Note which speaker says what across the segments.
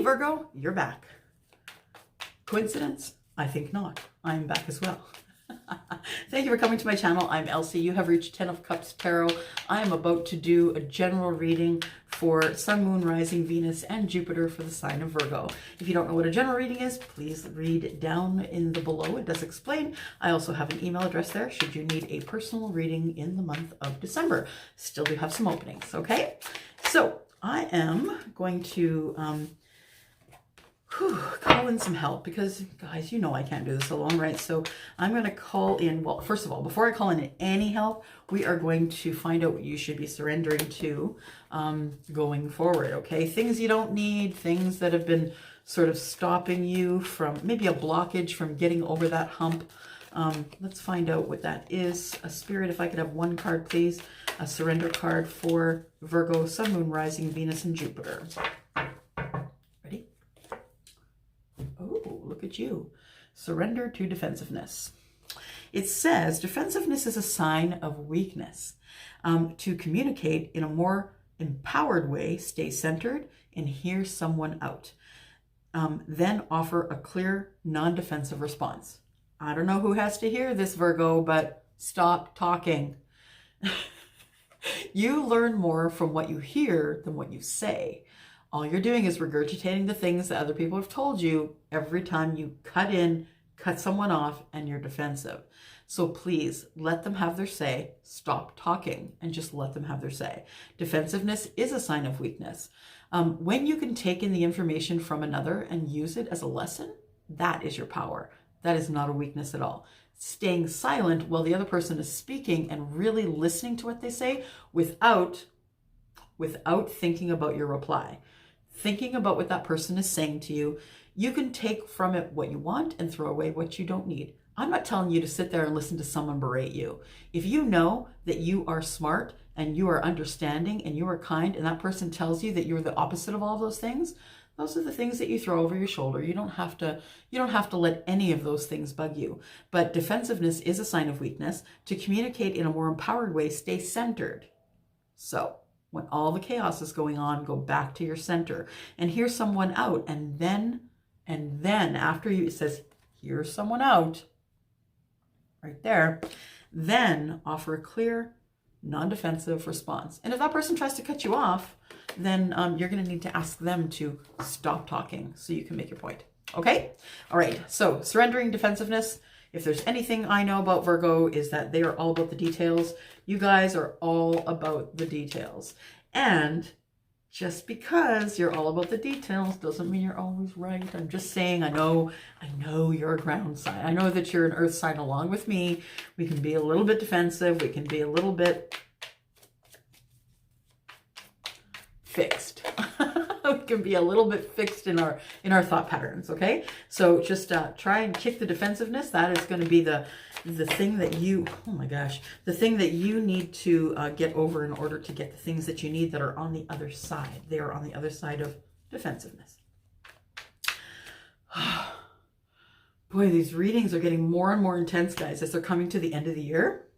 Speaker 1: Hey Virgo, you're back. Coincidence? I think not. I'm back as well. Thank you for coming to my channel. I'm Elsie. You have reached 10 of Cups Tarot. I am about to do a general reading for Sun, Moon, Rising, Venus, and Jupiter for the sign of Virgo. If you don't know what a general reading is, please read down in the below. It does explain. I also have an email address there should you need a personal reading in the month of December. Still do have some openings, okay? So I am going to call in some help because, guys, you know I can't do this alone, right? So I'm going to call in, well, first of all, before I call in any help, we are going to find out what you should be surrendering to going forward, okay? Things you don't need, things that have been sort of stopping you from, maybe a blockage from getting over that hump. Let's find out what that is. A Spirit, if I could have one card, please. A surrender card for Virgo, Sun, Moon, Rising, Venus, and Jupiter. Look at you. Surrender to defensiveness. It says defensiveness is a sign of weakness. To communicate in a more empowered way, stay centered and hear someone out. Then offer a clear, non-defensive response. I don't know who has to hear this, Virgo, but stop talking. You learn more from what you hear than what you say. All you're doing is regurgitating the things that other people have told you every time you cut someone off, and you're defensive. So please let them have their say. Stop talking and just let them have their say. Defensiveness is a sign of weakness. When you can take in the information from another and use it as a lesson, that is your power. That is not a weakness at all. Staying silent while the other person is speaking and really listening to what they say without thinking about your reply. Thinking about what that person is saying to you, you can take from it what you want and throw away what you don't need. I'm not telling you to sit there and listen to someone berate you. If you know that you are smart and you are understanding and you are kind, and that person tells you that you're the opposite of all those things, those are the things that you throw over your shoulder. You don't have to let any of those things bug you. But defensiveness is a sign of weakness. To communicate in a more empowered way, stay centered. So when all the chaos is going on, go back to your center and hear someone out. And then after it says, hear someone out, right there, then offer a clear, non-defensive response. And if that person tries to cut you off, then you're going to need to ask them to stop talking so you can make your point. Okay? All right. So surrendering defensiveness. If there's anything I know about Virgo, is that they are all about the details. You guys are all about the details. And just because you're all about the details doesn't mean you're always right. I'm just saying, I know you're a ground sign. I know that you're an earth sign along with me. We can be a little bit defensive. We can be a little bit fixed. We can be a little bit fixed in our thought patterns, okay? So just try and kick the defensiveness. That is going to be the thing that you, oh my gosh, the thing that you need to get over in order to get the things that you need that are on the other side. They are on the other side of defensiveness. Boy, these readings are getting more and more intense, guys, as they're coming to the end of the year.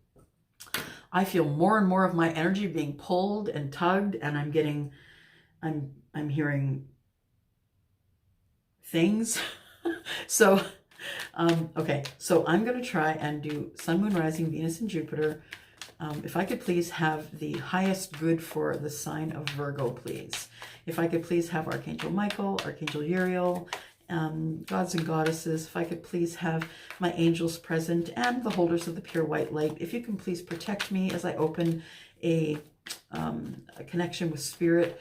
Speaker 1: I feel more and more of my energy being pulled and tugged, and I'm hearing things. So, okay, so I'm going to try and do Sun, Moon, Rising, Venus, and Jupiter. If I could please have the highest good for the sign of Virgo, please. If I could please have Archangel Michael, Archangel Uriel, gods and goddesses. If I could please have my angels present and the holders of the pure white light. If you can please protect me as I open a connection with Spirit.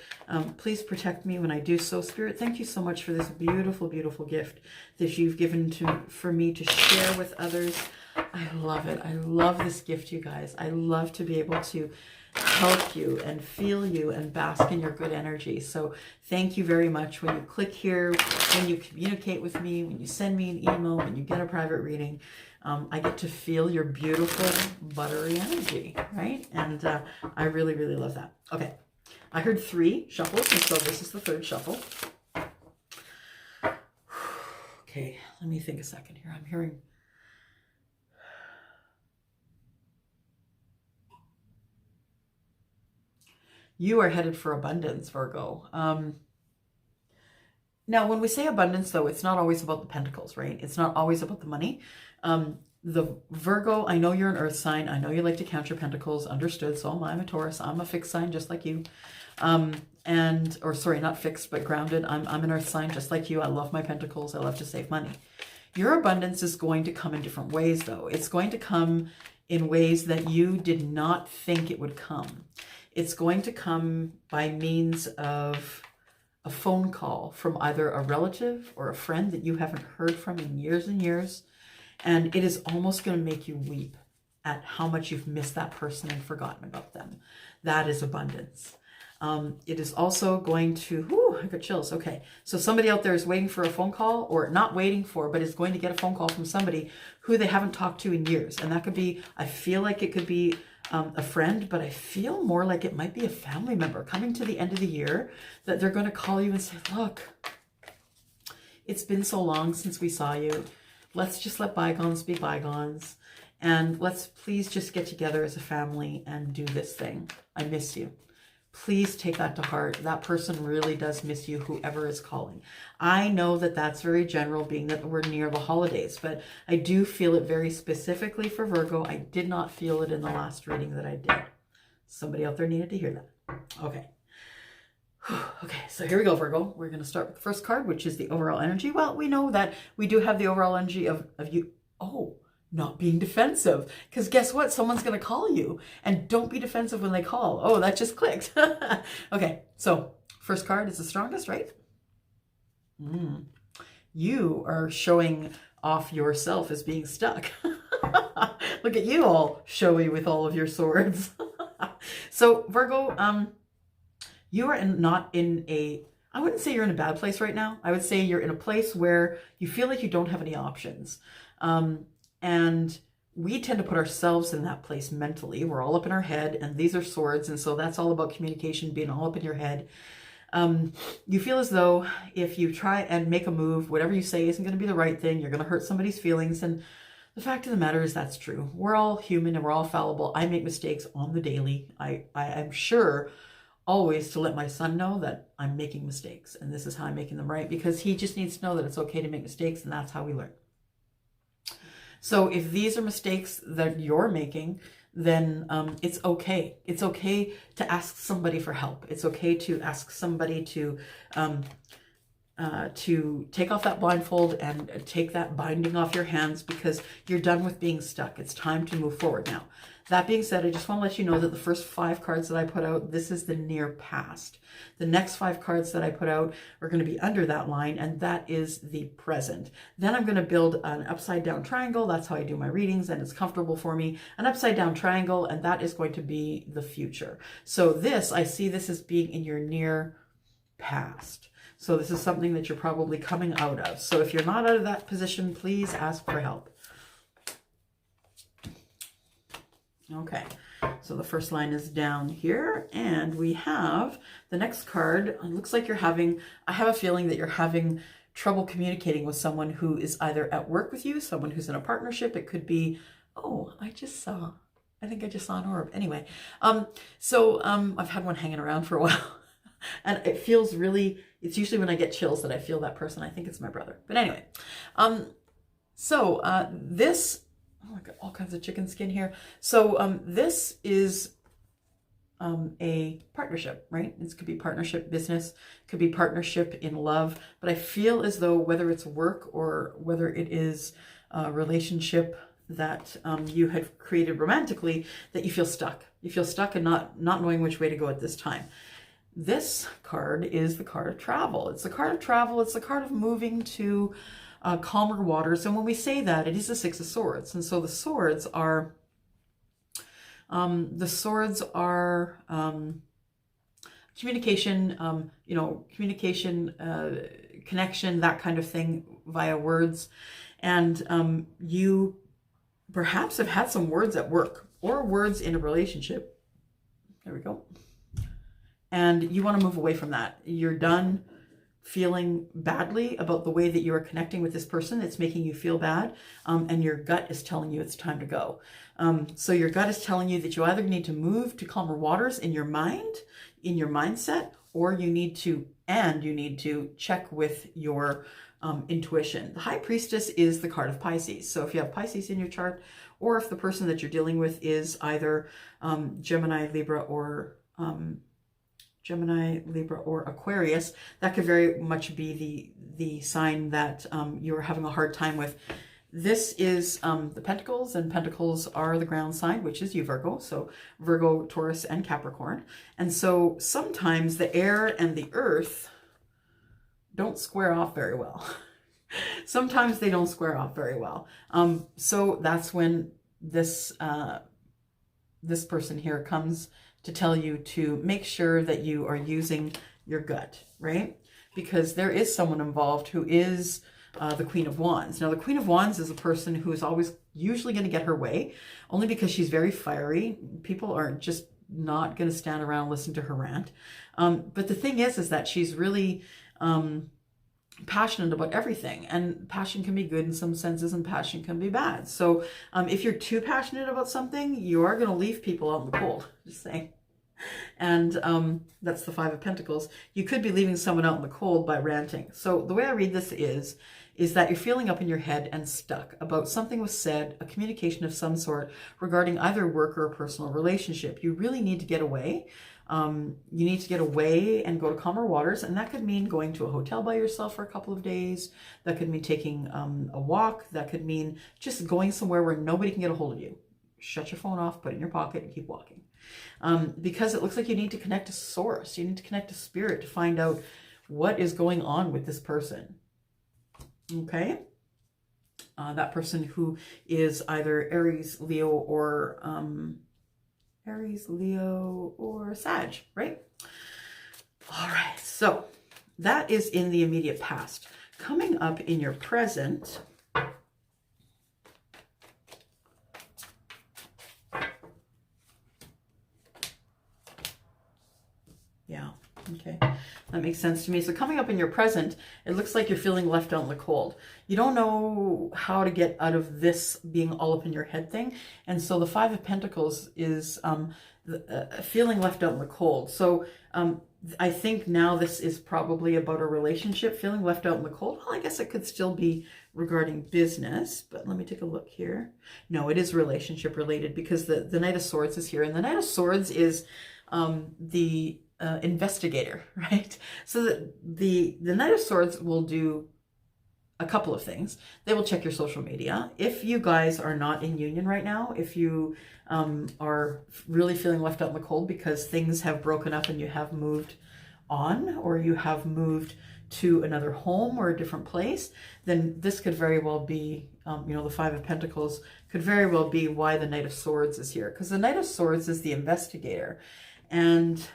Speaker 1: Please protect me when I do so. Spirit, thank you so much for this beautiful, beautiful gift that you've given for me to share with others. I love it. I love this gift, you guys. I love to be able to help you and feel you and bask in your good energy. So thank you very much. When you click here, when you communicate with me, when you send me an email, when you get a private reading, I get to feel your beautiful buttery energy, right? And I really, really love that. Okay, I heard 3 shuffles, and so this is the 3rd shuffle. Okay, let me think a second here. I'm hearing... You are headed for abundance, Virgo. Now, when we say abundance, though, it's not always about the pentacles, right? It's not always about the money. The Virgo, I know you're an earth sign. I know you like to count your pentacles. Understood. So am I. I'm a Taurus. I'm a fixed sign just like you. Or sorry, not fixed, but grounded. I'm an earth sign just like you. I love my pentacles. I love to save money. Your abundance is going to come in different ways, though. It's going to come in ways that you did not think it would come. It's going to come by means of a phone call from either a relative or a friend that you haven't heard from in years and years. And it is almost going to make you weep at how much you've missed that person and forgotten about them. That is abundance. It is also going to, whew, I got chills. Okay. So somebody out there is waiting for a phone call, or not waiting for, but is going to get a phone call from somebody who they haven't talked to in years. And that could be, I feel like it could be a friend, but I feel more like it might be a family member coming to the end of the year, that they're going to call you and say, look, it's been so long since we saw you. Let's just let bygones be bygones. And let's please just get together as a family and do this thing. I miss you. Please take that to heart. That person really does miss you, whoever is calling. I know that that's very general, being that we're near the holidays, but I do feel it very specifically for Virgo. I did not feel it in the last reading that I did. Somebody out there needed to hear that. Okay. Okay, so here we go, Virgo. We're going to start with the first card, which is the overall energy. Well, we know that we do have the overall energy of you. Oh, not being defensive. Because guess what? Someone's going to call you. And don't be defensive when they call. Oh, that just clicked. Okay, so first card is the strongest, right? You are showing off yourself as being stuck. Look at you, all showy with all of your swords. So Virgo, you are not in a, I wouldn't say you're in a bad place right now. I would say you're in a place where you feel like you don't have any options. And we tend to put ourselves in that place mentally. We're all up in our head, and these are swords. And so that's all about communication, being all up in your head. You feel as though if you try and make a move, whatever you say isn't going to be the right thing. You're going to hurt somebody's feelings. And the fact of the matter is that's true. We're all human and we're all fallible. I make mistakes on the daily. I am sure always to let my son know that I'm making mistakes and this is how I'm making them right, because he just needs to know that it's okay to make mistakes, and that's how we learn. So if these are mistakes that you're making, then it's okay. It's okay to ask somebody for help. It's okay to ask somebody to take off that blindfold and take that binding off your hands, because you're done with being stuck. It's time to move forward now. That being said, I just want to let you know that the first 5 cards that I put out, this is the near past. The next 5 cards that I put out are going to be under that line, and that is the present. Then I'm going to build an upside down triangle. That's how I do my readings, and it's comfortable for me. An upside down triangle, and that is going to be the future. So this, I see this as being in your near past. So this is something that you're probably coming out of. So if you're not out of that position, please ask for help. Okay, so the first line is down here, and we have the next card. It looks like I have a feeling that you're having trouble communicating with someone who is either at work with you, someone who's in a partnership. It could be, oh, I think I just saw an orb. Anyway, I've had one hanging around for a while. And it feels really, it's usually when I get chills that I feel that person. I think it's my brother. But anyway, this, oh, I got all kinds of chicken skin here. So this is a partnership, right? This could be partnership business, could be partnership in love. But I feel as though whether it's work or whether it is a relationship that you had created romantically, that you feel stuck. You feel stuck and not knowing which way to go at this time. This card is the card of travel. It's the card of travel. It's the card of moving to calmer waters. And when we say that, it is the 6 of Swords. And so the swords are communication, connection, that kind of thing via words. And you perhaps have had some words at work or words in a relationship. There we go. And you want to move away from that. You're done feeling badly about the way that you are connecting with this person. It's making you feel bad. And your gut is telling you it's time to go. So your gut is telling you that you either need to move to calmer waters in your mind, in your mindset, or you need to and you need to check with your intuition. The High Priestess is the card of Pisces. So if you have Pisces in your chart, or if the person that you're dealing with is either Gemini, Libra, or Aquarius, that could very much be the sign that you're having a hard time with. This is the Pentacles, and Pentacles are the ground sign, which is you, Virgo. So Virgo, Taurus, and Capricorn. And so sometimes the air and the earth don't square off very well. Sometimes they don't square off very well. So that's when this this person here comes to tell you to make sure that you are using your gut, right? Because there is someone involved who is the Queen of Wands. Now, the Queen of Wands is a person who is always usually going to get her way, only because she's very fiery. People are just not going to stand around and listen to her rant. But the thing is that she's really passionate about everything, and passion can be good in some senses and passion can be bad. So if you're too passionate about something, you are going to leave people out in the cold, just saying. And that's the Five of Pentacles. You could be leaving someone out in the cold by ranting. So the way I read this is that you're feeling up in your head and stuck about something was said, a communication of some sort regarding either work or a personal relationship. You really need to get away. You need to get away and go to calmer waters, and that could mean going to a hotel by yourself for a couple of days. That could mean taking a walk. That could mean just going somewhere where nobody can get a hold of you. Shut your phone off, put it in your pocket, and keep walking. Because it looks like you need to connect to source. You need to connect to spirit to find out what is going on with this person. Okay? That person who is either Aries, Leo, or Sag, right? All right, so that is in the immediate past. Coming up in your present, yeah, okay, that makes sense to me. So coming up in your present, it looks like you're feeling left out in the cold. You don't know how to get out of this being all up in your head thing. And so the Five of Pentacles is feeling left out in the cold. So I think now this is probably about a relationship, feeling left out in the cold. Well, I guess it could still be regarding business, but let me take a look here. No, it is relationship related, because the Knight of Swords is here, and the Knight of Swords is the investigator, right? So the Knight of Swords will do a couple of things. They will check your social media. If you guys are not in union right now, if you are really feeling left out in the cold because things have broken up and you have moved on, or you have moved to another home or a different place, then this could very well be, the Five of Pentacles could very well be why the Knight of Swords is here. Because the Knight of Swords is the investigator and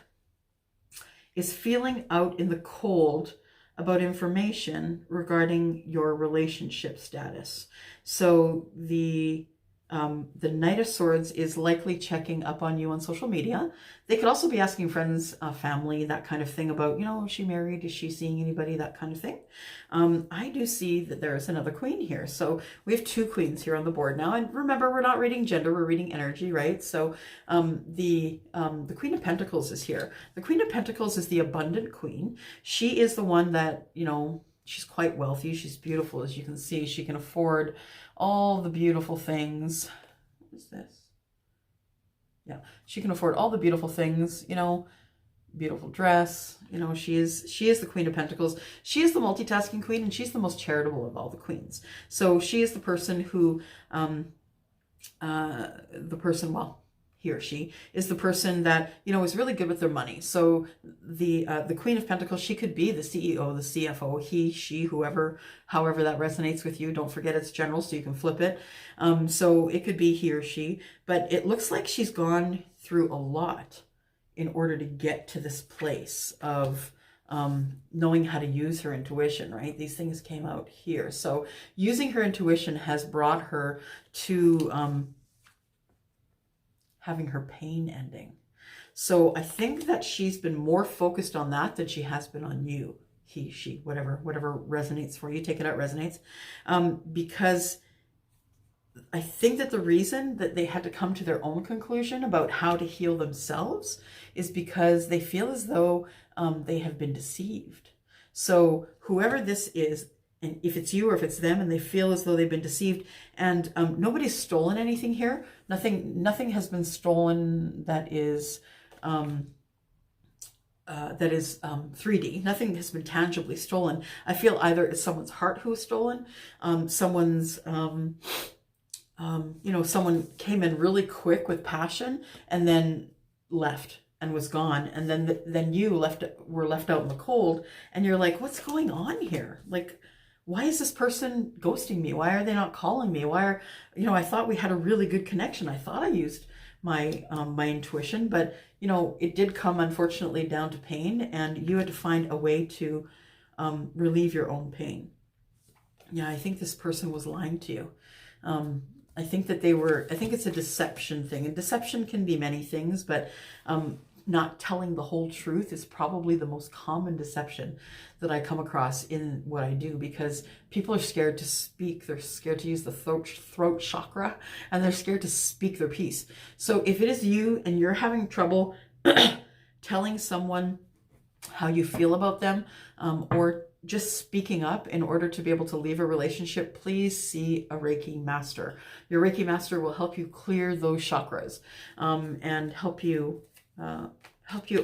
Speaker 1: is feeling out in the cold about information regarding your relationship status. So the Knight of Swords is likely checking up on you on social media. They could also be asking friends, family, that kind of thing about, is she married? Is she seeing anybody? That kind of thing. I do see that there is another queen here. So we have two queens here on the board now. And remember, we're not reading gender, we're reading energy, right? So the Queen of Pentacles is here. The Queen of Pentacles is the abundant queen. She is the one that, she's quite wealthy. She's beautiful, as you can see. She can afford all the beautiful things. What is this? Yeah, she can afford all the beautiful things, beautiful dress. She is the Queen of Pentacles. She is the multitasking queen, and she's the most charitable of all the queens. So she is the person who, he or she is the person that, is really good with their money. So the Queen of Pentacles, she could be the CEO, the CFO, he, she, whoever, however that resonates with you. Don't forget it's general, so you can flip it. So it could be he or she, but it looks like she's gone through a lot in order to get to this place of knowing how to use her intuition, right? These things came out here. So using her intuition has brought her to having her pain ending. So I think that she's been more focused on that than she has been on you, he, she, whatever resonates for you. Take it out, resonates. Because I think that the reason that they had to come to their own conclusion about how to heal themselves is because they feel as though they have been deceived. So whoever this is, and if it's you or if it's them, and they feel as though they've been deceived, and nobody's stolen anything here. Nothing has been stolen that is 3D. Nothing has been tangibly stolen. I feel either it's someone's heart who was stolen, someone's, someone came in really quick with passion and then left and was gone, and then you were left out in the cold, and you're like, what's going on here? Like, why is this person ghosting me? Why are they not calling me? I thought we had a really good connection. I thought I used my intuition, but it did come, unfortunately, down to pain, and you had to find a way to relieve your own pain. Yeah, I think this person was lying to you. I think it's a deception thing, and deception can be many things, but not telling the whole truth is probably the most common deception that I come across in what I do, because people are scared to speak. They're scared to use the throat chakra, and they're scared to speak their piece. So if it is you and you're having trouble telling someone how you feel about them, or just speaking up in order to be able to leave a relationship, please see a Reiki master. Your Reiki master will help you clear those chakras, and help you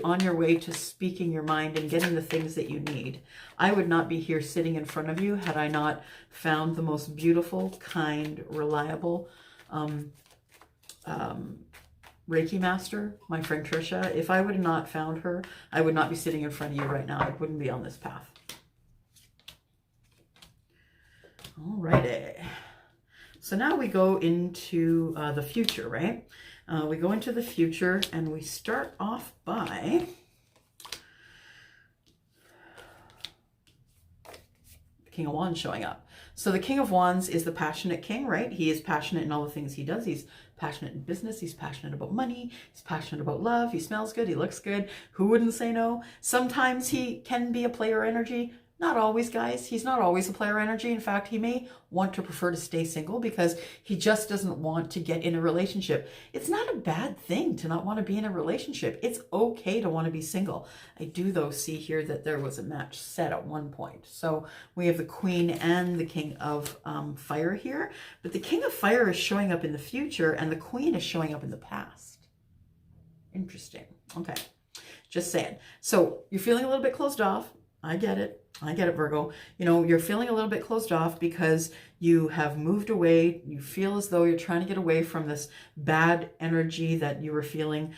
Speaker 1: on your way to speaking your mind and getting the things that you need. I would not be here sitting in front of you had I not found the most beautiful, kind, reliable Reiki master, my friend Trisha. If I would have not found her, I would not be sitting in front of you right now. I wouldn't be on this path. Alrighty. So now we go into the future, right? We go into the future, and we start off by the King of Wands showing up. So the King of Wands is the passionate king, right? He is passionate in all the things he does. He's passionate in business. He's passionate about money. He's passionate about love. He smells good. He looks good. Who wouldn't say no? Sometimes he can be a player energy. Not always, guys. He's not always a player energy. In fact, he may want to prefer to stay single because he just doesn't want to get in a relationship. It's not a bad thing to not want to be in a relationship. It's okay to want to be single. I do, though, see here that there was a match set at one point. So we have the Queen and the King of Fire here. But the King of Fire is showing up in the future, and the Queen is showing up in the past. Interesting. Okay. Just saying. So you're feeling a little bit closed off. I get it. I get it, Virgo. You're feeling a little bit closed off because you have moved away. You feel as though you're trying to get away from this bad energy that you were feeling.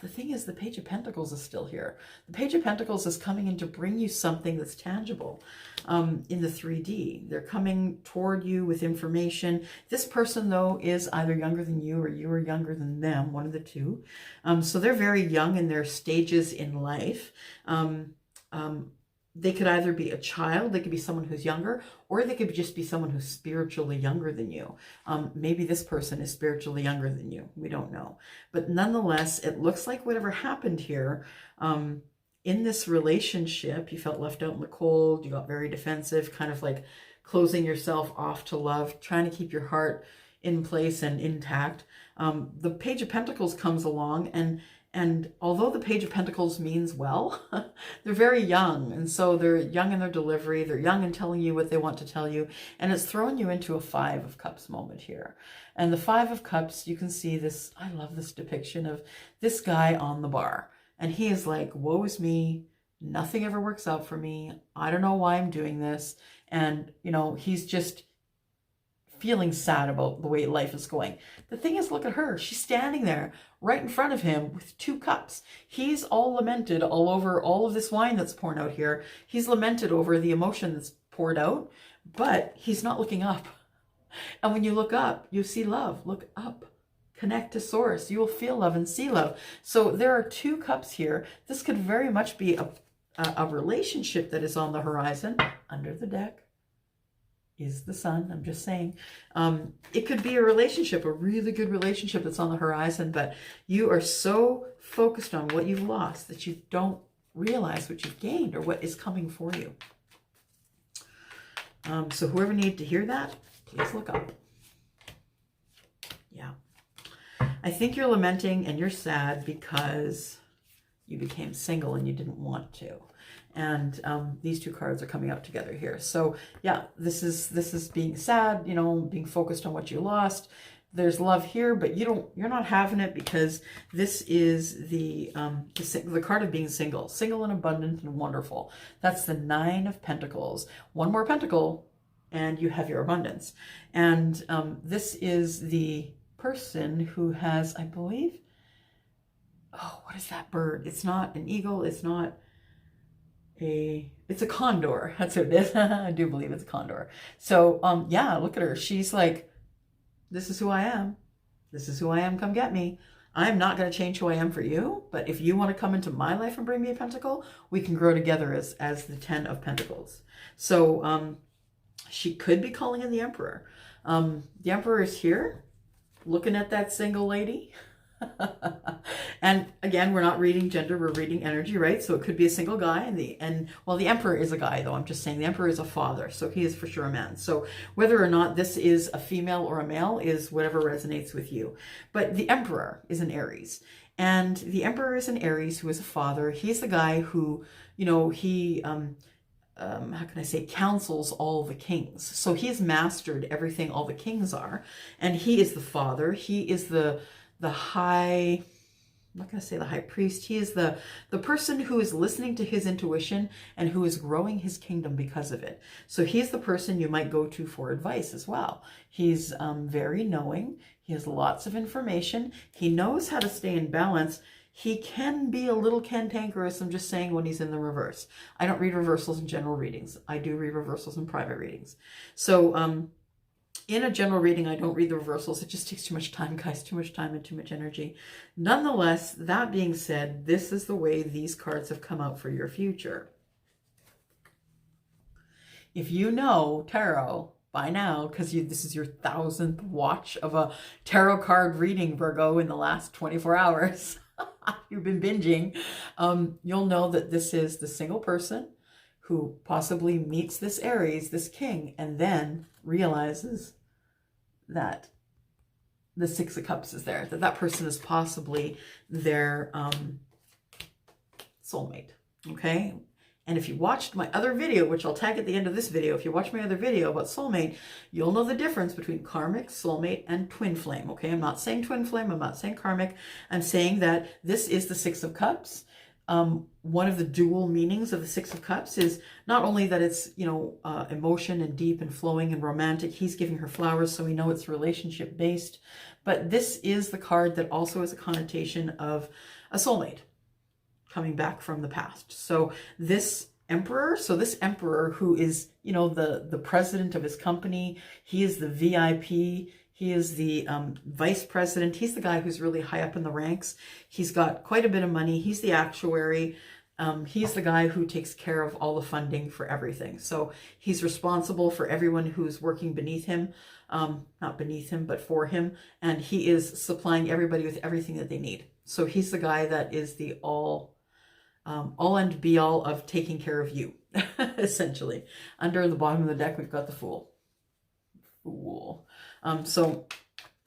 Speaker 1: The thing is, the Page of Pentacles is still here. The Page of Pentacles is coming in to bring you something that's tangible in the 3D. They're coming toward you with information. This person, though, is either younger than you or you are younger than them, one of the two. So they're very young in their stages in life. They could either be a child, they could be someone who's younger, or they could just be someone who's spiritually younger than you. Maybe this person is spiritually younger than you. We don't know. But nonetheless, it looks like whatever happened here in this relationship, you felt left out in the cold, you got very defensive, kind of like closing yourself off to love, trying to keep your heart in place and intact. The Page of Pentacles comes along, and although the Page of Pentacles means well, they're very young. And so they're young in their delivery. They're young in telling you what they want to tell you. And it's throwing you into a Five of Cups moment here. And the Five of Cups, you can see this. I love this depiction of this guy on the bar. And he is like, woe is me. Nothing ever works out for me. I don't know why I'm doing this. And, he's just feeling sad about the way life is going. The thing is, look at her. She's standing there right in front of him with 2 cups. He's all lamented all over all of this wine that's poured out here. He's lamented over the emotion that's poured out, but he's not looking up. And when you look up, you see love. Look up. Connect to source. You will feel love and see love. So there are 2 cups here. This could very much be a relationship that is on the horizon. Under the deck is the Sun. I'm just saying. It could be a relationship, a really good relationship that's on the horizon, but you are so focused on what you've lost that you don't realize what you've gained or what is coming for you. So whoever needed to hear that, please look up. Yeah. I think you're lamenting and you're sad because you became single and you didn't want to. And these two cards are coming out together here. So yeah, this is being sad, you know, being focused on what you lost. There's love here, but you're not having it, because this is the card of being single and abundant and wonderful. That's the 9 of Pentacles. One more pentacle and you have your abundance. And this is the person who has, I believe, oh, what is that bird? It's not an eagle. It's not it's a condor. That's what it is. I do believe it's a condor. So yeah, look at her. She's like, this is who I am. This is who I am. Come get me. I'm not going to change who I am for you. But if you want to come into my life and bring me a pentacle, we can grow together as the 10 of Pentacles. So she could be calling in the Emperor. The Emperor is here looking at that single lady. And again, we're not reading gender, we're reading energy, right? So it could be a single guy, and well, the Emperor is a guy, though. I'm just saying the Emperor is a father, so he is for sure a man. So whether or not this is a female or a male is whatever resonates with you. But the Emperor is an Aries, and the Emperor is an Aries who is a father. He's the guy who, you know, he how can I say, counsels all the kings. So he has mastered everything all the kings are, and he is the father. He is the high, I'm not going to say the high priest. He is the person who is listening to his intuition and who is growing his kingdom because of it. So he's the person you might go to for advice as well. He's very knowing. He has lots of information. He knows how to stay in balance. He can be a little cantankerous, I'm just saying, when he's in the reverse. I don't read reversals in general readings. I do read reversals in private readings. So in a general reading, I don't read the reversals. It just takes too much time, guys, too much time and too much energy. Nonetheless, that being said, this is the way these cards have come out for your future. If you know tarot by now, because this is your 1000th watch of a tarot card reading, Virgo, in the last 24 hours, you've been binging, you'll know that this is the single person who possibly meets this Aries, this king, and then realizes that the 6 of Cups is there, that person is possibly their soulmate, okay? And if you watched my other video, which I'll tag at the end of this video, if you watch my other video about soulmate, you'll know the difference between karmic, soulmate, and twin flame, okay? I'm not saying twin flame, I'm not saying karmic, I'm saying that this is the 6 of Cups. One of the dual meanings of the 6 of Cups is not only that it's, you know, emotion and deep and flowing and romantic. He's giving her flowers, so we know it's relationship based. But this is the card that also has a connotation of a soulmate coming back from the past. So this Emperor, who is, you know, the president of his company, he is the VIP. He is the vice president. He's the guy who's really high up in the ranks. He's got quite a bit of money. He's the actuary. He's the guy who takes care of all the funding for everything. So he's responsible for everyone who's working beneath him, not beneath him, but for him. And he is supplying everybody with everything that they need. So he's the guy that is the all and be all of taking care of you, essentially. Under the bottom of the deck, we've got the Fool. So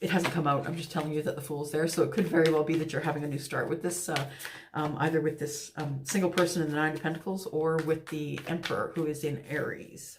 Speaker 1: it hasn't come out. I'm just telling you that the Fool's there. So it could very well be that you're having a new start with this, either with this single person in the 9 of Pentacles or with the Emperor who is in Aries.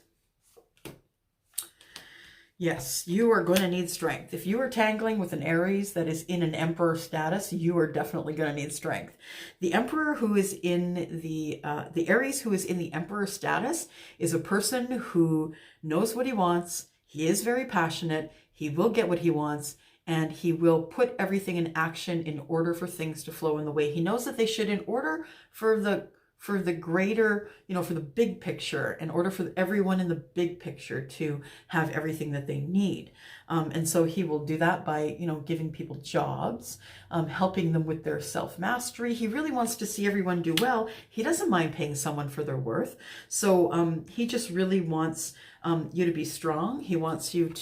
Speaker 1: Yes, you are going to need strength. If you are tangling with an Aries that is in an Emperor status, you are definitely going to need strength. The Emperor who is in the Aries who is in the Emperor status is a person who knows what he wants. He is very passionate. He will get what he wants, and he will put everything in action in order for things to flow in the way he knows that they should, in order for the greater, you know, for the big picture, in order for everyone in the big picture to have everything that they need. And so he will do that by, you know, giving people jobs, helping them with their self-mastery. He really wants to see everyone do well. He doesn't mind paying someone for their worth. So he just really wants you to be strong. He wants you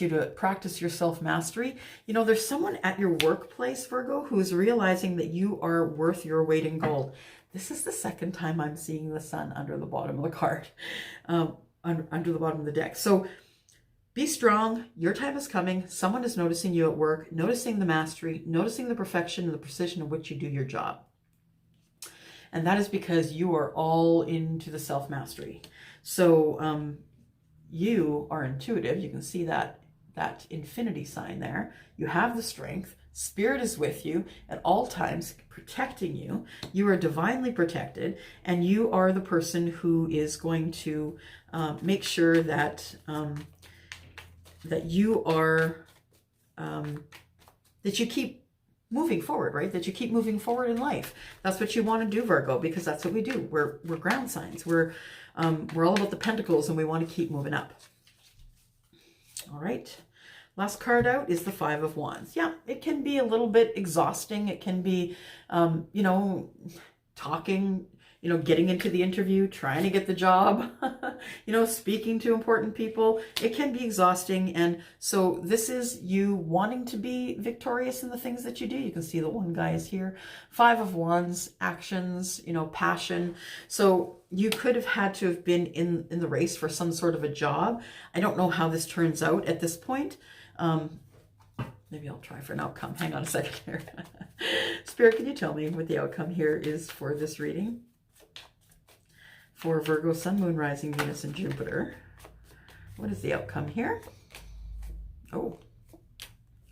Speaker 1: to practice your self-mastery. You know, there's someone at your workplace, Virgo, who is realizing that you are worth your weight in gold. This is the second time I'm seeing the Sun under the bottom of the card, under the bottom of the deck. So Be strong. Your time is coming. Someone is noticing you at work, noticing the mastery, noticing the perfection and the precision of which you do your job. And that is because you are all into the self-mastery. So you are intuitive. You can see that infinity sign there. You have the strength. Spirit is with you at all times, protecting you. You are divinely protected, and you are the person who is going to make sure that that you are that you keep moving forward, right? That you keep moving forward in life. That's what you want to do, Virgo, because that's what we do. We're ground signs. We're all about the pentacles, and we want to keep moving up. All right. Last card out is the Five of Wands. Yeah, it can be a little bit exhausting. It can be, you know, talking, you know, getting into the interview, trying to get the job, you know, speaking to important people. It can be exhausting. And so this is you wanting to be victorious in the things that you do. You can see the one guy is here. Five of Wands, actions, you know, passion. So you could have had to have been in the race for some sort of a job. I don't know how this turns out at this point. Maybe I'll try for an outcome. Hang on a second here. Spirit, can you tell me what the outcome here is for this reading? For Virgo, Sun, Moon, Rising, Venus, and Jupiter. What is the outcome here? Oh,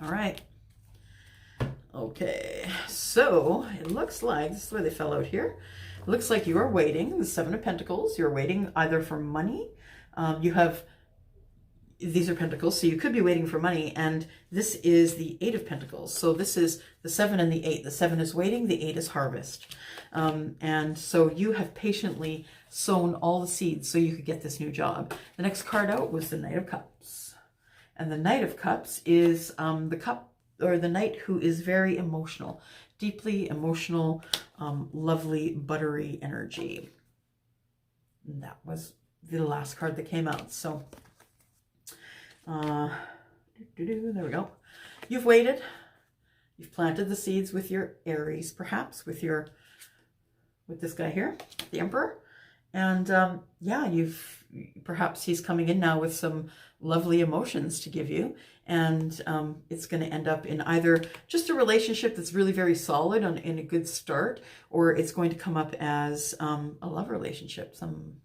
Speaker 1: all right. Okay, so it looks like, this is where they fell out here. It looks like you are waiting, the Seven of Pentacles. You're waiting either for money. You have, these are Pentacles, so you could be waiting for money. And this is the Eight of Pentacles. So this is the 7 and the 8. The 7 is waiting, the 8 is harvest. And so you have patiently sown all the seeds so you could get this new job. The next card out was the Knight of Cups. And the Knight of Cups is the cup, or the knight who is very emotional, deeply emotional, lovely, buttery energy. And that was the last card that came out. So, there we go. You've waited. You've planted the seeds with your Aries, perhaps, with this guy here, the Emperor. And yeah, perhaps he's coming in now with some lovely emotions to give you. And it's going to end up in either just a relationship that's really very solid in a good start, or it's going to come up as a love relationship.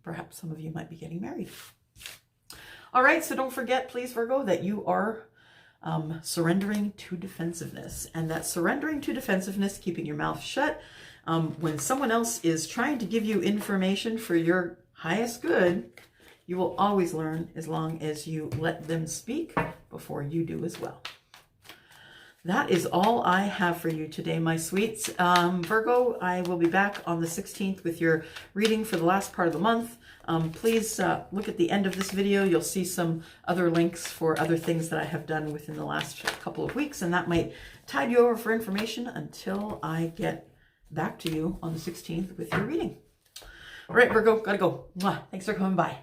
Speaker 1: Perhaps some of you might be getting married. All right, so don't forget, please, Virgo, that you are surrendering to defensiveness. And that surrendering to defensiveness, keeping your mouth shut, when someone else is trying to give you information for your highest good, you will always learn as long as you let them speak before you do as well. That is all I have for you today, my sweets. Virgo, I will be back on the 16th with your reading for the last part of the month. Please look at the end of this video. You'll see some other links for other things that I have done within the last couple of weeks, and that might tide you over for information until I get back to you on the 16th with your reading. All right, Virgo, gotta go. Mwah. Thanks for coming by.